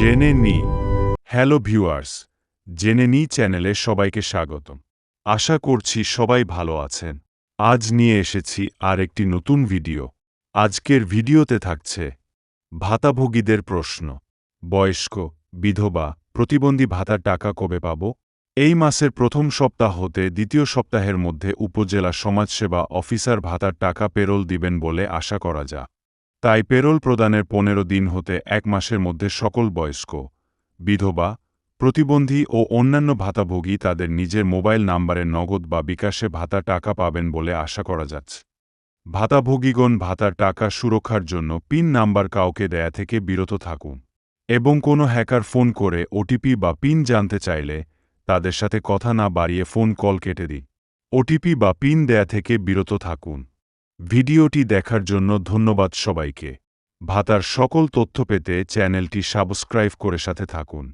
জেনে নি। Hello viewers, জেনে নি চ্যানেলে সবাইকে স্বাগতম। আশা করছি সবাই ভালো আছেন। আজ নিয়ে এসেছি আর একটি নতুন ভিডিও। আজকের ভিডিওতে থাকছে ভাতাভোগীদের প্রশ্ন। বয়স্ক, বিধবা, প্রতিবন্ধী ভাতার টাকা কবে পাব? এই মাসের প্রথম সপ্তাহ হতে দ্বিতীয় সপ্তাহের মধ্যে উপজেলা সমাজসেবা অফিসার ভাতার টাকা পেরোল দিবেন বলে আশা করা যায়। তাই পেরোল প্রদানের 15 দিন হতে 1 মাসের মধ্যে সকল বয়স্ক, বিধবা, প্রতিবন্ধী ও অন্যান্য ভাতাভোগী তাদের নিজের মোবাইল নাম্বারে নগদ বা বিকাশে ভাতার টাকা পাবেন বলে আশা করা যাচ্ছে। ভাতাভোগীগণ ভাতার টাকা সুরক্ষার জন্য পিন নাম্বার কাউকে দেয়া থেকে বিরত থাকুন এবং কোনো হ্যাকার ফোন করে ওটিপি বা পিন জানতে চাইলে তাদের সাথে কথা না বাড়িয়ে ফোন কল কেটে দিন। ওটিপি বা পিন দেয়া থেকে বিরত থাকুন। ভিডিওটি দেখার জন্য ধন্যবাদ সবাইকে। ভাতার সকল তথ্য পেতে চ্যানেলটি সাবস্ক্রাইব করে সাথে থাকুন।